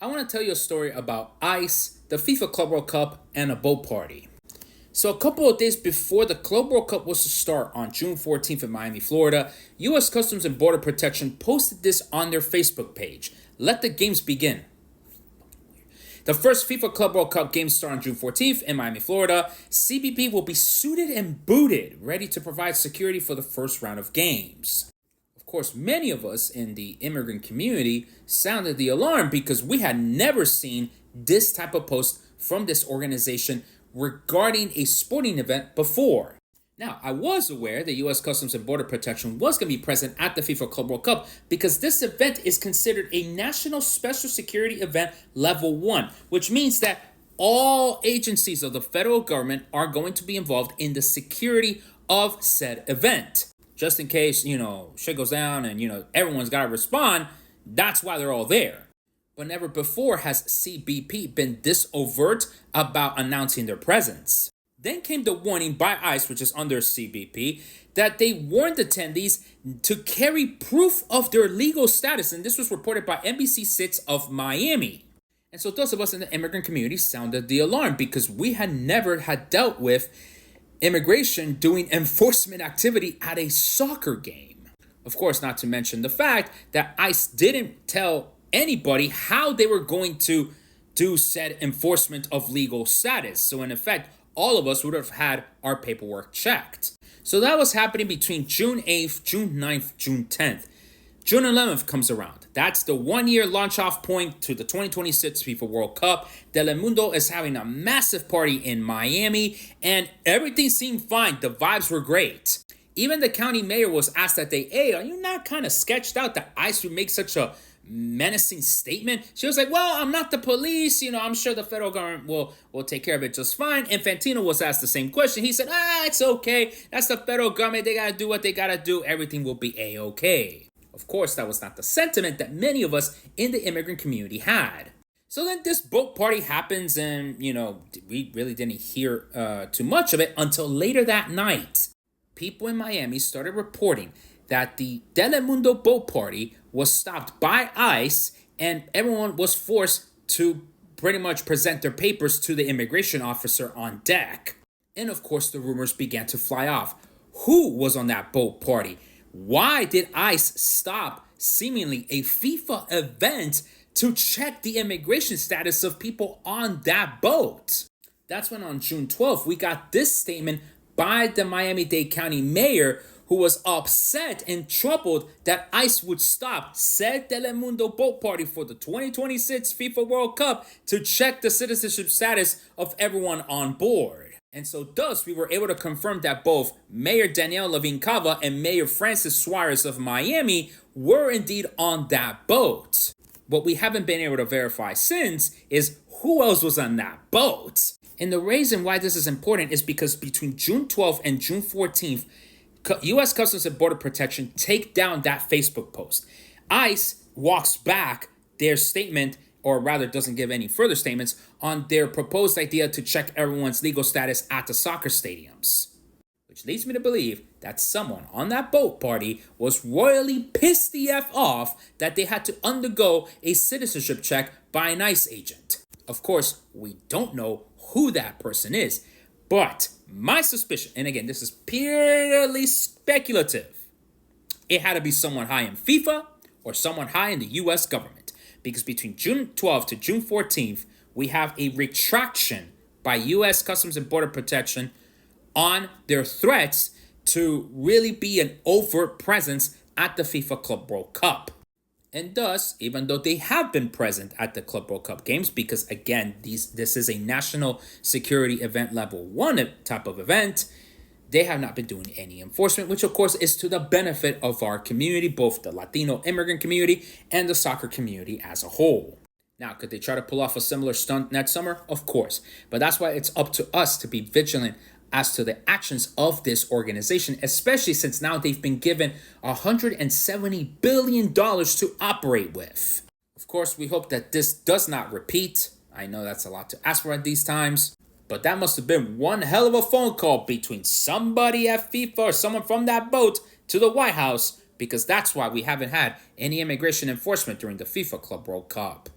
I want to tell you a story about ICE, the FIFA Club World Cup, and a boat party. So a couple of days before the Club World Cup was to start on June 14th in Miami, Florida, U.S. Customs and Border Protection posted this on their Facebook page. Let the games begin. The first FIFA Club World Cup games start on June 14th in Miami, Florida. CBP will be suited and booted, ready to provide security for the first round of games. Of course, many of us in the immigrant community sounded the alarm because we had never seen this type of post from this organization regarding a sporting event before. Now, I was aware that U.S. Customs and Border Protection was going to be present at the FIFA Club World Cup because this event is considered a National Special Security Event Level 1, which means that all agencies of the federal government are going to be involved in the security of said event. Just in case, shit goes down and, everyone's got to respond, that's why they're all there. But never before has CBP been this overt about announcing their presence. Then came the warning by ICE, which is under CBP, that they warned attendees to carry proof of their legal status. And this was reported by NBC6 of Miami. And so those of us in the immigrant community sounded the alarm because we had never had dealt with immigration doing enforcement activity at a soccer game. Of course, not to mention the fact that ICE didn't tell anybody how they were going to do said enforcement of legal status. So in effect, all of us would have had our paperwork checked. So that was happening between June 8th, June 9th, June 10th. June 11th comes around. That's the 1-year launch off point to the 2026 FIFA World Cup. Telemundo is having a massive party in Miami, and everything seemed fine. The vibes were great. Even the county mayor was asked that day, hey, are you not kind of sketched out that ICE would make such a menacing statement? She was like, well, I'm not the police. I'm sure the federal government will take care of it just fine. Infantino was asked the same question. He said, it's okay. That's the federal government. They got to do what they got to do. Everything will be A-okay. Of course, that was not the sentiment that many of us in the immigrant community had. So then this boat party happens and, we really didn't hear too much of it until later that night. People in Miami started reporting that the Telemundo boat party was stopped by ICE and everyone was forced to pretty much present their papers to the immigration officer on deck. And of course, the rumors began to fly off. Who was on that boat party? Why did ICE stop seemingly a FIFA event to check the immigration status of people on that boat? That's when on June 12th, we got this statement by the Miami-Dade County mayor, who was upset and troubled that ICE would stop said Telemundo boat party for the 2026 FIFA World Cup to check the citizenship status of everyone on board. And so thus, we were able to confirm that both Mayor Danielle Levine Cava and Mayor Francis Suarez of Miami were indeed on that boat. What we haven't been able to verify since is who else was on that boat. And the reason why this is important is because between June 12th and June 14th, U.S. Customs and Border Protection take down that Facebook post. ICE walks back their statement, or rather doesn't give any further statements, on their proposed idea to check everyone's legal status at the soccer stadiums. Which leads me to believe that someone on that boat party was royally pissed the F off that they had to undergo a citizenship check by an ICE agent. Of course, we don't know who that person is, but my suspicion, and again, this is purely speculative, it had to be someone high in FIFA or someone high in the U.S. government. Because between June 12th to June 14th, we have a retraction by U.S. Customs and Border Protection on their threats to really be an overt presence at the FIFA Club World Cup. And thus, even though they have been present at the Club World Cup games, because again, this is a national security event level 1 type of event, they have not been doing any enforcement, which of course is to the benefit of our community, both the Latino immigrant community and the soccer community as a whole. Now, could they try to pull off a similar stunt next summer? Of course. But that's why it's up to us to be vigilant as to the actions of this organization, especially since now they've been given $170 billion to operate with. Of course, we hope that this does not repeat. I know that's a lot to ask for at these times. But that must have been one hell of a phone call between somebody at FIFA or someone from that boat to the White House, because that's why we haven't had any immigration enforcement during the FIFA Club World Cup.